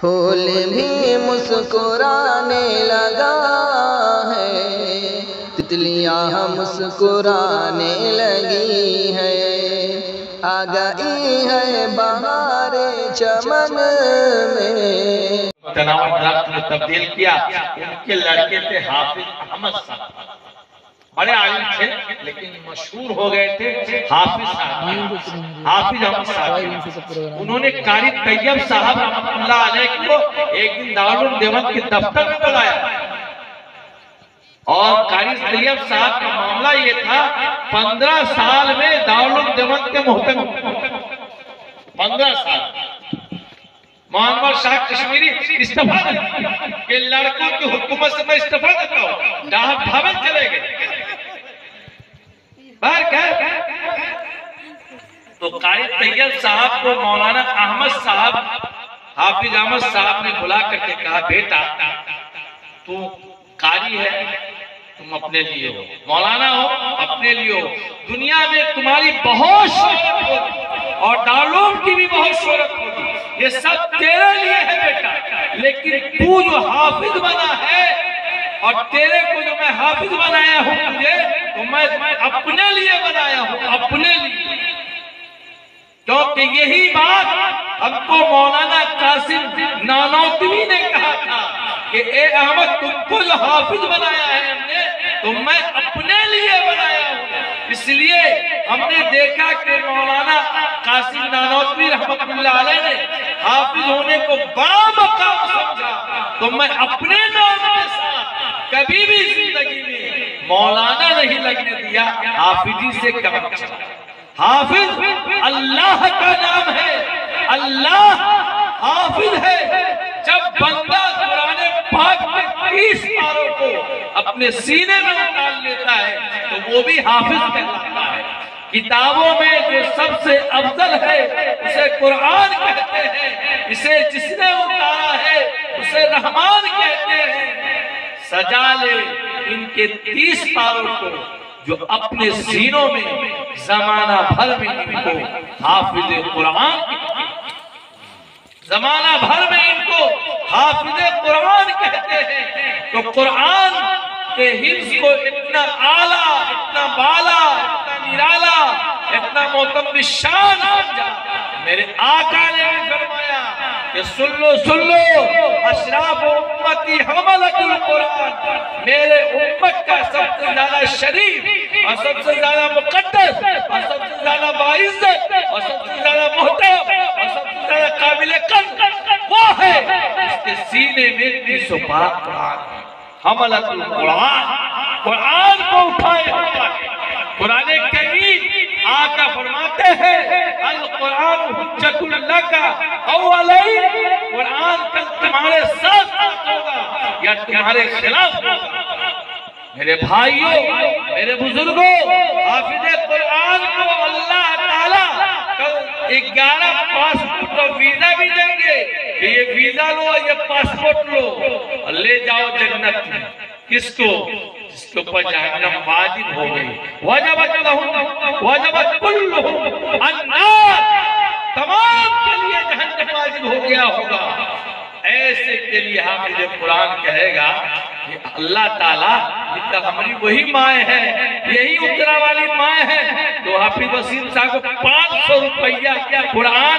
फूल भी मुस्कुराने लगा है, तितलियां मुस्कुराने लगी है, आ गई है बहारे चमन में। तब्दील किया। उनके लड़के थे हाफिज अहमद साहब, बड़े आलिम थे लेकिन मशहूर हो गए थे हाफिज साहब, हाफिज अहमद साहब। उन्होंने कारी तैयब साहब रहमतुल्लाह अलैह को एक दिन दारुल देवबंद के दफ्तर में बुलाया और कारी तैयब साहब का मामला ये था 15 साल में दारुल देवबंद के मोहतम 15 साल मोहम्मद शाह कश्मीरी इस्तीफा के लड़कों की हुकूमत से मैं इस्तीफा देता हूँ, भावल चले गए। तो कारी तैयब साहब को मौलाना अहमद साहब, हाफिज अहमद साहब ने बुला करके कहा, बेटा तू कारी है, तुम अपने लिए हो, मौलाना हो अपने लिए हो, दुनिया में तुम्हारी बहुत शोहरत होगी और दारूल की भी बहुत शोहरत होगी, ये सब तेरे लिए है बेटा, लेकिन तू जो हाफिज बना है और तेरे को जो मैं हाफिज बनाया हूँ मुझे, तो मैं अपने लिए बनाया हूँ, अपने लिए। क्योंकि यही बात हमको मौलाना कासिम नानौतवी ने कहा था कि ए अहमद तुमको जो हाफिज बनाया है हमने, तो मैं अपने लिए बनाया हूँ। इसलिए हमने देखा कि मौलाना कासिम नानौतवी रहमतुल्लाह अलैह ने हाफिज होने को बड़ा मकाम समझा, तो मैं अपने नाम के साथ कभी भी जिंदगी में मौलाना नहीं लगने दिया, हाफिजी से कम चला। हाफिज अल्लाह का नाम है, अल्लाह हाफिज है। जब बंदा कुरान पाक में 30 पारों को अपने सीने में उतार लेता है तो वो भी हाफिज कहलाता है। किताबों में जो सबसे अफजल है उसे कुरान कहते हैं, इसे जिसने उतारा है उसे रहमान कहते हैं। सजा ले इनके 30 पारों को जो अपने सीनों में जमाना भर में इनको हाफिज कुरान, जमाना भर में इनको हाफिज कुरान कहते हैं। तो कुरान के हिफ्ज को इतना आला, इतना बाला, इतना निराला, इतना मोहतम शान समझा। मेरे आका ने भी फरमाया कि सुन लो अशराफ उम्मती हमलतुल कुरान, मेरे उम्मत का सबसे ज्यादा शरीफ और सबसे ज्यादा मुकद्दस और सबसे ज्यादा बाइज्जत और सबसे ज्यादा मोहतरम और सबसे ज्यादा काबिल कद्र वो है जिसके सीने में 300 पाक कुरान है। हमलतुल कुरान, कुरान को उठाए हुआ है। कुरान करीम आका फरमाते हैं अल कुरान हुज्जतुल लका औ अलैक, कुरान कल तुम्हारे साथ होगा या तुम्हारे खिलाफ होगा। मेरे भाइयों, मेरे बुजुर्गों, हाफिज कुरान को अल्लाह ताला कल 11 पासपोर्ट और वीजा भी देंगे कि ये वीजा लो, ये पासपोर्ट लो और ले जाओ जन्नत में। किसको? जिसके ऊपर जहन्नम वाजिब हो गई, वजबत लहुम वजबत कुल्लुहुम अन्नार, तमाम के लिए जहन्नम वाजिब हो गया होगा। ऐसे के लिए हाफिज कुरान कहेगा कि अल्लाह ताला हमारी वही माए है, यही उत्तरा वाली माए है। तो हाफिज वसीम साहब को 500 रुपया क्या कुरान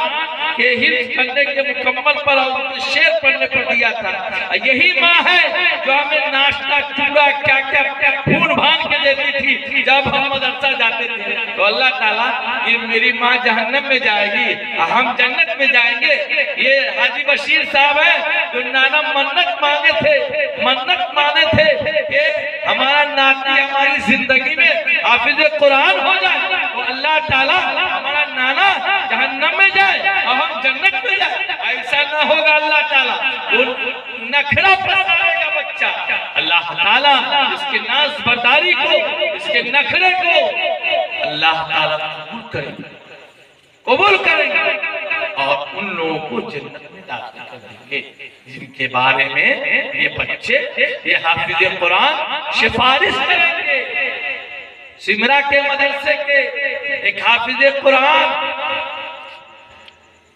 के हिफ्ज करने के मुकम्मल पर और शेर पढ़ने पर दिया था। यही माँ है जो हमें नाश्ता चूड़ा क्या क्या खून भान के देती थी जब हम मदरसा जाते थे। तो अल्लाह ताला ये मेरी माँ जहन्नम में जाएगी, हम जन्नत में जाएंगे। ये हाजी बशीर साहब है जो नाना मन्नत माने थे कि हमारा नाती हमारी जिंदगी में हाफिज कुरान हो जाए, तो अल्लाह ताला हमारा नाना जहन्नम में जाए और हम जन्नत में जाए। ऐसा ना होगा, अल्लाह ताला नखरा पसारेगा बच्चा। अल्लाह ताला इसके नाज बर्दारी को, इसके नखरे को अल्लाह ताला कबूल करेंगे और उन लोगों को जन्नत में दाखिल कर देंगे जिनके बारे में ये बच्चे, ये हाफिज कुरान सिफारिश करेंगे। सिमरा के मदरसे के एक हाफिज कुरान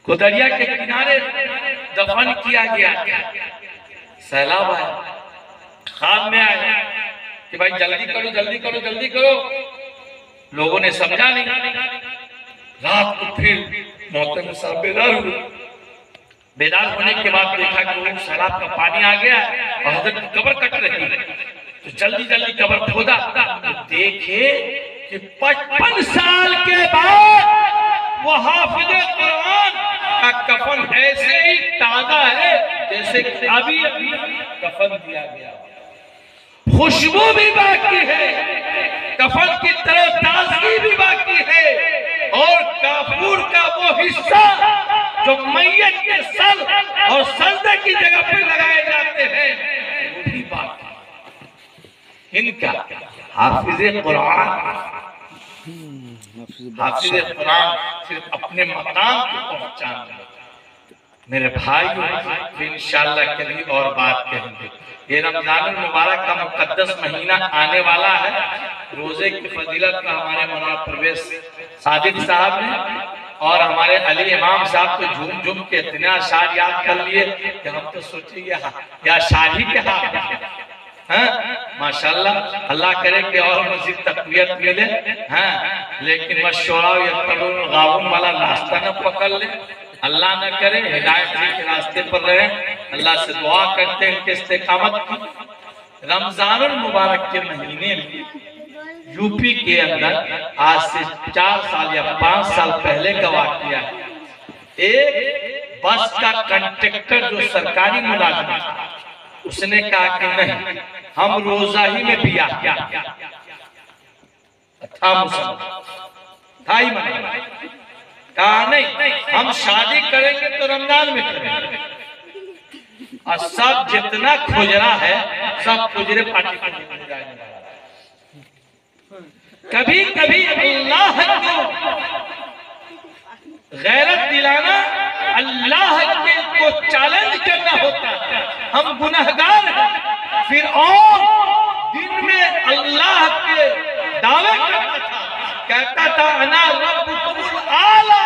को दरिया के किनारे दफन किया गया था। सैलाब आया, खाब में आया कि भाई जल्दी करो जल्दी करो जल्दी करो। लोगों ने समझा नहीं। रात को फिर मोहतरम साहब बेदार हुए। बेदार होने के बाद देखा कि वो सैलाब का पानी आ गया और हजरत की कब्र कट रही है, तो जल्दी जल्दी कब्र खोदा तो देखे कि 55 साल के बाद वो हाफिज कुरान का कफन ऐसे ही ताजा है जैसे कि अभी अभी कफन दिया गया। खुशबू भी बाकी है, कफन की तरह ताजगी भी बाकी है, और काफूर का वो हिस्सा जो मैयत के सर और सजदे की जगह पे लगाए जाते हैं वो भी बाकी। इनका हाफिज कुरान सिर्फ अपने मकाम को पहुंचाना। मेरे भाइयों, इंशाअल्लाह कभी और बात कहेंगे। ये रमजान मुबारक का मुकद्दस महीना आने वाला है। रोजे की फजीलत का हमारे मौलाना परवेज सादिक साहब ने और हमारे अली इमाम साहब तो झूम झूम के इतने अशार याद कर लिए कि हम तो सोचेंगे या शाही के हाथ माशाल्लाह। अल्लाह करे कि और मजीद तकवीयत मिले। लेकिन मशवरा वाला रास्ता न पकड़ ले, अल्लाह न करे हिदायत के रास्ते पर रहे। अल्लाह से दुआ करते हैं कि इस्तेकामत की। रमजानुल मुबारक के महीने में यूपी के अंदर आज से 4 साल या 5 साल पहले का वाकया है। एक बस का कंडक्टर जो सरकारी मुलाजिम था, उसने कहा कि नहीं, हम रोजा ही में पिया था मुसलमान था ही मना। कहा नहीं, हम शादी करेंगे तो रमजान में करेंगे। और सब जितना खुजरा है सब खुजरे पार्टी को जाएंगे। कभी कभी अल्लाह को गैरत दिलाना, अल्लाह के को चैलेंज करना होता है। हम गुनहगार हैं, फिर और दिन में अल्लाह के दावे करता था, कहता था अना रब्बुकुमुल आला,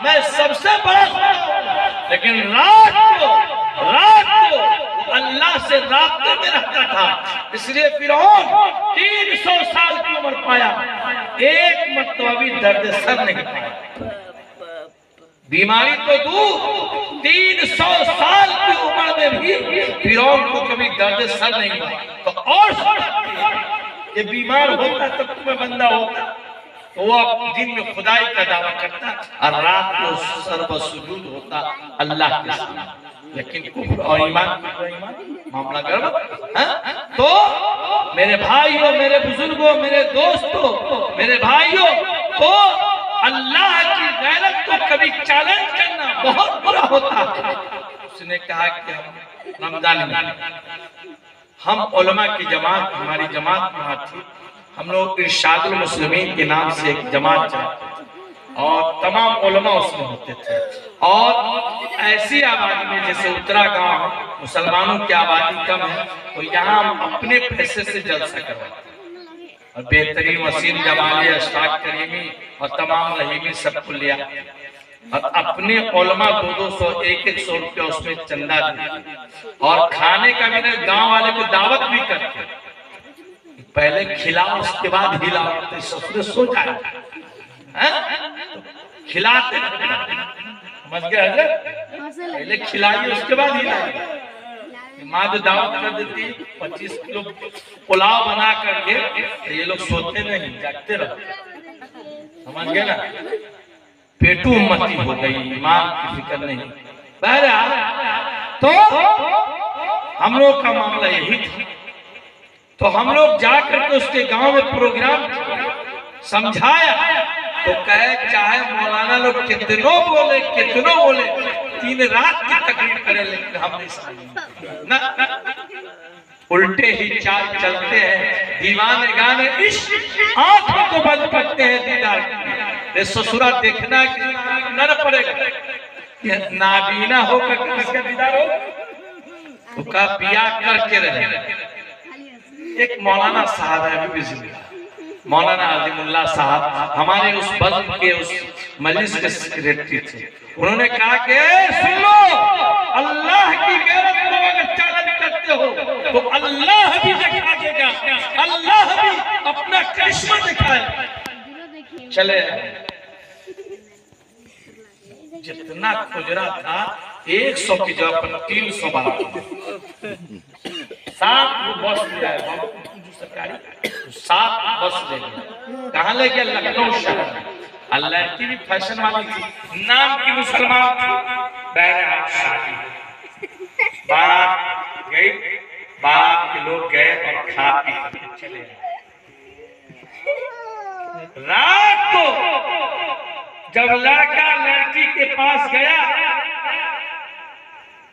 मैं सबसे बड़ा हूं। लेकिन रात को अल्लाह से राब्ते में रहता था। इसलिए फिरौन 300 साल की उम्र पाया, एक मरतबा भी दर्द सर नहीं पाया। बीमारी तो दूर, 300 साल की उम्र में भी फिरौन को कभी दर्द सर नहीं हुआ। तो और ये बीमार होता तब तुम्हें बंदा होता तो वो दिन में खुदाई का दावा करता और रात को सर्व सुजूद होता अल्लाह के सामने। लेकिन कुफ्र और ईमान मामला गर्व। तो मेरे भाइयों, मेरे बुजुर्गों, मेरे दोस्तों, मेरे भाइयों, तो अल्लाह की गैरत को कभी चैलेंज करना बहुत बुरा होता है। उसने कहा कि हम रमजान में हम उलमा की जमात, हमारी जमात वहां थी, हम लोग इरशादुल मुस्लिमीन के नाम से एक जमात चलाते थे और तमाम उलमा उसमें होते थे। और ऐसी आबादी में जैसे उत्तरा गांव मुसलमानों की आबादी कम है, तो यहाँ हम अपने पैसे से जलसा करवाते और बेहतरीन वसीम जमाली, अशफाक करीमी और तमाम रहीमी सबको लिया और अपने उलमा 200 100 रुपया उसमें चंदा दिया। और खाने का भी गांव वाले को दावत भी करते, पहले खिलाओ उसके बाद हिलाओ, तो ससुर सो जाए, खिलाते समझ गए, पहले खिलाइए उसके बाद हिलाइए। माँ जो दावत कर देती 25 किलो पुलाव बना करके, तो ये लोग सोते नहीं, जागते रहते, समझ गए ना। पेटू उम्मती हो गई, ईमान की फिक्र नहीं। बहरहाल तो हम लोग का मामला यही था। तो हम लोग जाकर के उसके गांव में प्रोग्राम समझाया, तो कहे चाहे मौलाना लोग कितनों बोले 3 रात की तकलीफ करे, लेकिन हम नहीं समझे ना। उल्टे ही चाल चलते हैं, दीवाने गाने इश्क आंखों को बंद करते हैं दीदार। ससुरा देखना न पड़ेगा, नाबीना होकर किसका दीदार हो, तो का बिया करके रहे। एक मौलाना साहब है अभी भी जिंदा, मौलाना अजीमुल्लाह साहब हमारे उस बज़्म के उस मजलिस के सेक्रेटरी थे। उन्होंने कहा कि सुन लो, अल्लाह की गैरत को अगर चैलेंज करते हो तो अल्लाह भी दिखा देगा, अल्लाह भी अपना करिश्मा दिखाएगा। चले जितना खुजरा था 100 की जगह पर 300 बना, 7 बस लिया है सरकारी, 7 बस ले गया। कहाँ ले गया? लखनऊ शहर में। अल्लाह की भी फैशन वाली थी, नाम की मुसलमान थी। बहरहाल शादी, बारात गई, बारात के लोग गए और खा पी चले गए। रात को जब लड़का लड़की के पास गया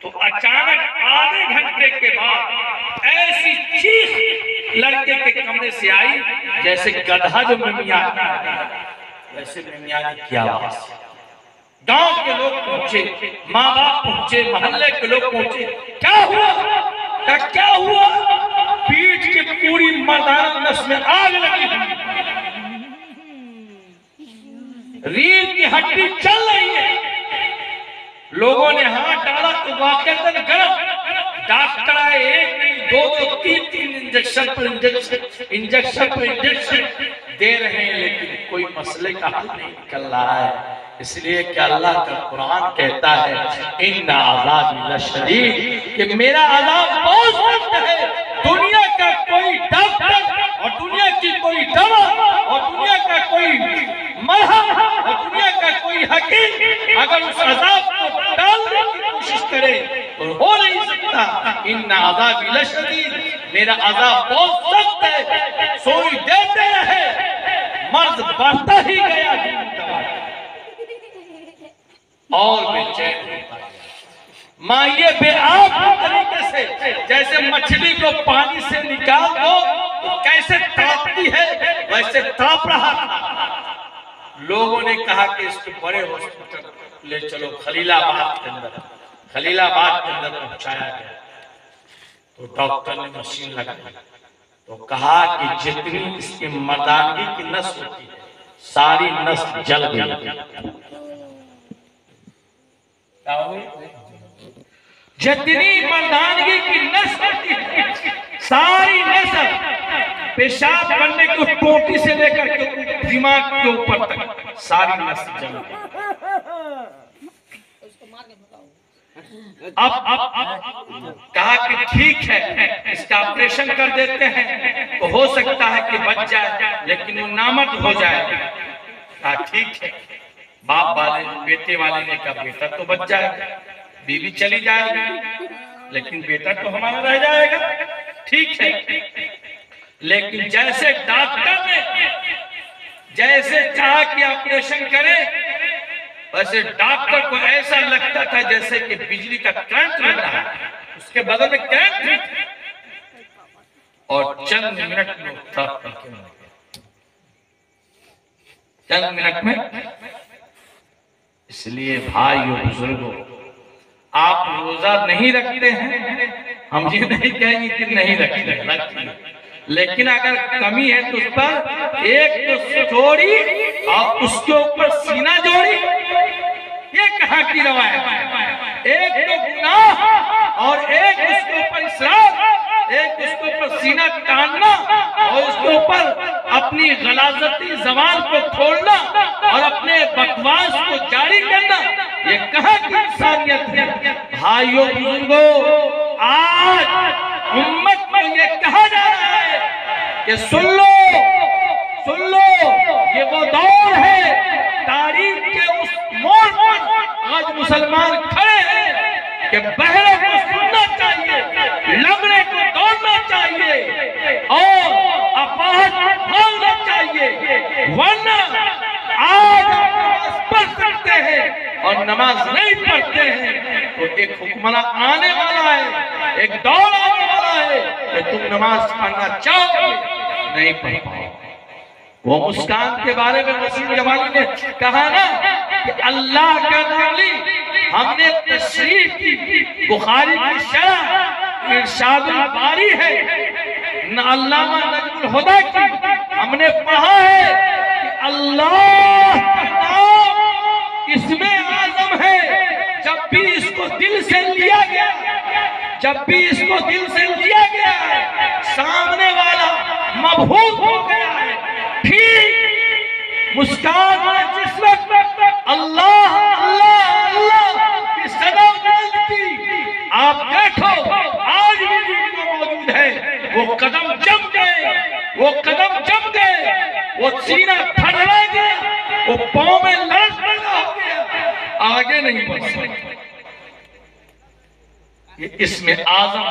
तो अचानक आधे घंटे के बाद ऐसी चीख लड़के के कमरे से आई जैसे गधा जो मिमिया, वैसे मिमिया की आवाज। गांव के लोग पहुंचे, माँ बाप पहुंचे, मोहल्ले के लोग पहुंचे। क्या हुआ? क्या हुआ? पीठ की पूरी मर्दाना नस में आग लगी, रीढ़ की हड्डी चल रही है। लोगों ने हाथ डाला तो वाकई गरम। डॉक्टर आए, 1 नहीं 2 3 इंजेक्शन पर इंजेक्शन दे रहे हैं, लेकिन कोई मसले का हल नहीं निकल रहा है। इसलिए कि अल्लाह का कुरान कहता है इन्ना अज़ाबी लशदीद, कि मेरा अज़ाब बहुत सख्त है। दुनिया का कोई डॉक्टर और दुनिया की कोई दवा और दुनिया का कोई मरहम और दुनिया का कोई हकीम अगर उस अज़ाब को टालने की कोशिश करे तो हो नहीं सकता। इन्ना अज़ाबी लशदीद, मेरा अज़ाब बहुत सख्त है। सोई देते रहे, मर्द बढ़ता ही गया और बेचैन होता गया। माँ ये बेआब तरीके से जैसे मछली को पानी से निकाल दो तो कैसे तड़पती है, वैसे तड़प रहा था। लोगों ने कहा कि इसको बड़े हॉस्पिटल ले चलो, खलीलाबाद के अंदर पहुंचाया गया। तो डॉक्टर ने मशीन लगाई तो कहा कि जितनी इसकी मर्दानगी की नस होती है सारी नस जल गई। जितनी मर्दानगी की नस होती है सारी नस पेशाब करने को टोटी से लेकर के दिमाग के ऊपर तक सारी नस जल गई। अब कहा कि ठीक है, इसका ऑपरेशन कर देते हैं तो हो सकता है कि बच जाए, लेकिन वो नामर्द हो जाएगा। कहा ठीक है। बाप वाले बेटे वाले ने कहा बेटा तो बच जाएगा, बीवी चली जाएगी, लेकिन बेटा तो हमारा रह जाएगा। ठीक है, लेकिन जैसे डॉक्टर ने जैसे कहा कि ऑपरेशन करें, वैसे डॉक्टर को ऐसा लगता था जैसे कि बिजली का करंट लग रहा है, उसके बगल में करंट और चंद मिनट में चंद मिनट में। इसलिए भाइयों बुजुर्गों, आप रोजा नहीं रखते हैं, हम ये नहीं कहेंगे कि नहीं रखते, लेकिन अगर कमी है तो उस पर एक तो जोड़ी और उसके ऊपर सीना जोड़ी, ये कहाँ की रवायत? एक तो गुनाह और एक उसके ऊपर इसराफ, एक उसके ऊपर सीना तानना और उसके ऊपर अपनी गलाजती ज़बान को खोलना और अपने बकवास को जारी करना, ये कहाँ की इंसानियत है? भाइयों बुजुर्गों, आज उम्मत में ये कहा जा रहा है कि सुन लो, ये वो दौर है, तारीख के उस मोड़ पर आज मुसलमान खड़े हैं कि बहरे को सुनना चाहिए, लंगड़े को दौड़ना चाहिए और अपाहज भागना चाहिए, वरना आज नमाज पढ़ सकते हैं और नमाज नहीं पढ़ते हैं तो एक हुक्मरान आने वाला है, एक दौर आने वाला है कि तुम नमाज पढ़ना चाहोगे, नहीं पढ़ पाओगे। वो मुस्कान के बारे में वसीम जमाली ने कहा ना कि अल्लाह का नाम ली, हमने तशरीह की, बुखारी की शरह इरशादुल बारी है, न अल्लामा नजमुल हुदा की, हमने पढ़ा है कि अल्लाह का नाम इसमें आज़म है। जब भी इसको दिल से लिया गया, जब भी इसको दिल से लिया गया है, सामने वाला मबहूत हो गया है। ठीक मुस्कान में जिस वक्त अल्लाह अल्लाह अल्लाह की सदा बोलती, आप देखो आज भी वीडियो मौजूद है, वो कदम जम गए, वो कदम जम गए, वो सीना फड़ला गया, वो पाँव में लड़क पैदा हो गया, आगे नहीं बढ़ सकते। इसमें आज़म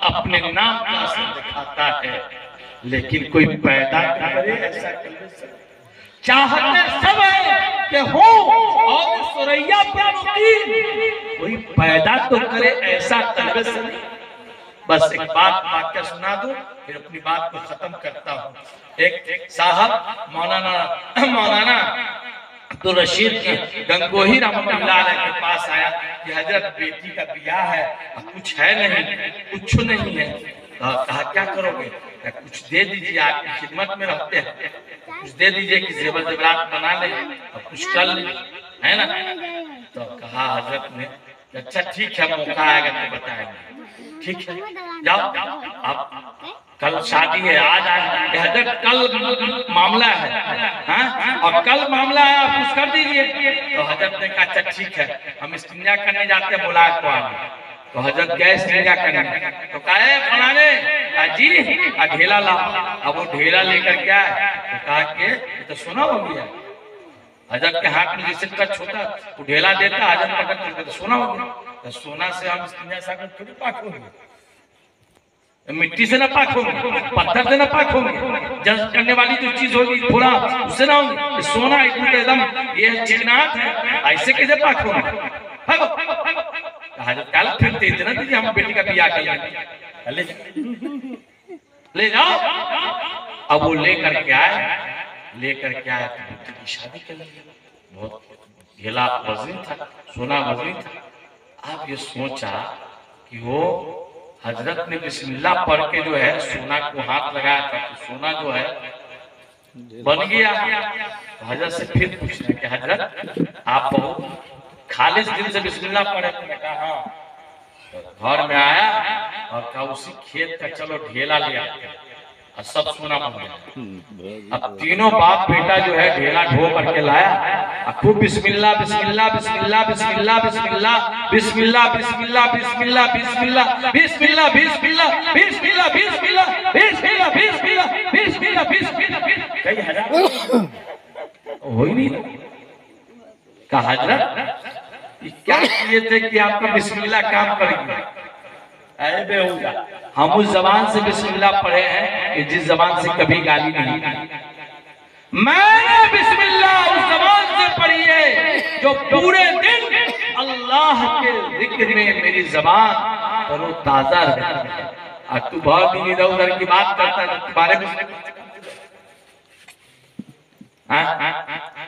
अपने नाम का असर दिखाता है, लेकिन कोई पैदा करे ऐसा चाहते सब है कि हो और सुरैया पर कोई पैदा तो करे ऐसा कल्बे से नहीं। बस एक बात वाक्य सुना दो, फिर अपनी बात को खत्म करता हूँ। एक साहब मौलाना तो रशीद की गंगोही रहमतुल्लाह अलैह के पास आया कि हजरत बेटी का ब्याह है, कुछ है नहीं, कुछ नहीं है। कहा क्या करोगे? कुछ दे दीजिए, आपकी खिदमत में रहते हैं, कुछ दे दीजिए कि जेवर जेवरात बना ले और कुछ कर ले, है ना। तो कहा हजरत ने अच्छा ठीक है, मौका आएगा तो बताएंगे। ठीक है, जाओ आप कल शादी है, आज हजरत कल मामला है, हाँ? और कल मामला है, आप कुछ कर दीजिए। तो हजरत ने कहा अच्छा ठीक है, हम इस्तिंजा करने जाते हैं, बुला को आगे। तो हजरत गए इस्तिंजा करने, तो कहा फलाने जी ढेला ला। अब वो ढेला लेकर क्या है, तो कहा कि तो सोना हो गया। हजरत के हाथ में जैसे का छोटा वो ढेला देता, हजरत पकड़ करके तो सोना हो गया। तो सोना से हम इस्तिंजा सागर थोड़ी पाक होंगे, मिट्टी से ना पाक होंगे, पत्थर से ना पाक होंगे, जज करने वाली जो चीज होगी थोड़ा उससे ना होंगे। सोना एकदम ये चिकनाहट है, ऐसे कैसे पाक होंगे? कल फिरते थे ना दीजिए, हम बेटी का ब्याह कर ले जाओ। अब वो लेकर के आए, लेकर के आए तो बेटी की शादी कर ली। बहुत ढेला वजनी था, सोना वजनी था। आप ये सोचा कि वो हजरत ने बिस्मिल्लाह पढ़ के जो है सोना को हाथ लगाया था, तो सोना जो है बन गया। तो हजरत से फिर पूछना कि हजरत आप बहुत खालिस दिल से बिस्मिल्लाह पढ़े? तो कहा हाँ। तो घर में आया और कहा उसी खेत का चलो ढेला ले आते हैं, और सब सोना बन गया। अब तीनों बाप बेटा जो है ढेला ढो करके लाया, खूब बिस्मिल्लाह बिस्मिल्लाह बिस्मिल्लाह बिस्मिल्लाह बिस्मिल्लाह बिस्मिल्लाह बिस्मिल्लाह बिस्मिल्लाह बिस्मिल्लाह बिस्मिल्लाह बिस्मिल्लाह बिस्मिल्लाह बिस्मिल्लाह बिस्मिल्लाह बिस्मिल्लाह बिस्मिल्लाह बिस्मिल्लाह कई हजार हो ही नहीं। कहा हजरत क्या किए थे कि आपका बिस्मिल्लाह काम करेंगे? अरे बेहुदा, हम उस जबान से बिस्मिल्लाह पढ़े हैं कि जिस जबान से कभी गाली नहीं दी। मैंने बिस्मिल्लाह उस जबान से पढ़ी है जो पूरे दिन अल्लाह के जिक्र में मेरी जबान तरोताजा रहती है। और तू बहुत दिन इधर उधर की बात करता है तुम्हारे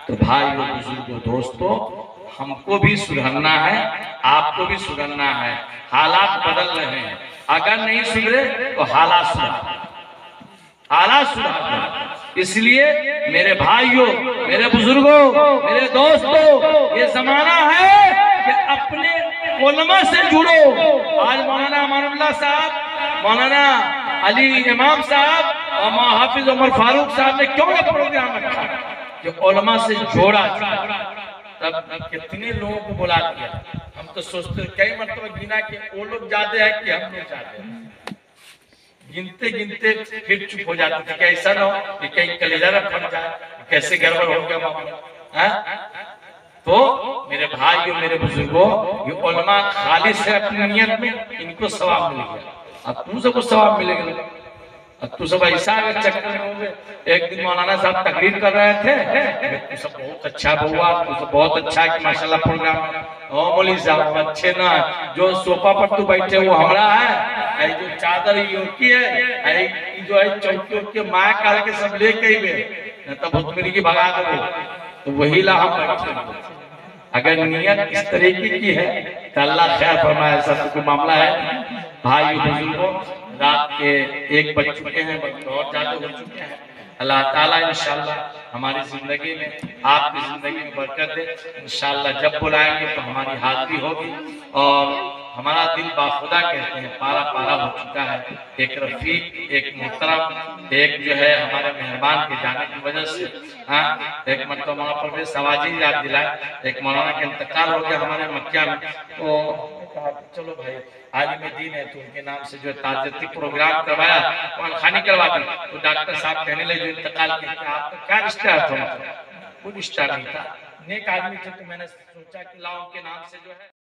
तो भाइयों बुजुर्गों दोस्तों, हमको भी सुधरना है, आपको भी सुधरना है। हालात बदल रहे हैं, अगर नहीं सुधरे तो हालात सुधर। इसलिए मेरे भाइयों, मेरे बुजुर्गों, मेरे दोस्तों, ये जमाना है कि अपने उलमा से जुड़ो। आज मौलाना अमानुल्लाह साहब, मौलाना अली इमाम साहब और हाफिज उमर फारूक साहब ने क्यों ये प्रोग्राम रखा कि उलमा से जोड़ा। तब कितने लोगों को बुला दिया। हम तो सोचते कई मतलब गिना कि वो लोग ज्यादा है कि हम लोग ज्यादा हैं। गिनते गिनते फिर चुप हो जाते थे कि ऐसा ना हो कि कहीं कलेजा न फट जाए, कैसे गड़बड़ हो गया मामला। तो मेरे भाइयों, मेरे बुजुर्गों, ये उलमा खालिस है अपनी नियत में, इनको सवाब मिल गया। अब तुम सबको सवाब मिलेगा। अब तू सब ऐसा चक्कर में होंगे। एक दिन मौलाना साहब तकरीर कर रहे थे, तू सब बहुत अच्छा हुआ, तू सब बहुत अच्छा कि माशाल्लाह प्रोग्राम। ओ मौली साहब अच्छे ना, जो सोफा पर तू बैठे वो हमारा है, जो चादर योकी है, जो है चौकी के माया काल के सब लेके गए, तब भूत मेरी की भगा दो। तो वही ला हम बैठे। अगर नियत इस तरीके की है तो अल्लाह खैर फरमाए। ऐसा तो कोई मामला है। भाई बुजुर्गों, रात के 1 बज चुके हैं, बहुत ज्यादा हो चुके हैं। अल्लाह ताला इंशाअल्लाह हमारी जिंदगी में, आपकी जिंदगी में बरकत दे। इंशाअल्लाह जब बुलाएंगे तो हमारी हाजिरी होगी। और हमारा दिल बाखुदा कहते हैं पारा पारा हो चुका है। एक रफीक, एक मोहतरम, एक जो है हमारे मेहमान के जाने की वजह से, हाँ, एक मतलब वहाँ पर भी सवाजी याद दिलाए, एक मौलाना का इंतकाल हो गया हमारे मक्का में। तो कहा चलो भाई आलिम दीन है तो उनके नाम से जो ताज़ियती प्रोग्राम करवाया, वहाँ खानी करवा दी। तो डॉक्टर साहब कहने लगे जो इंतकाल किया आपका क्या रिश्ता है? तो कोई रिश्ता नहीं था, नेक आदमी थे। तो मैंने सोचा कि लाओ उनके नाम से जो है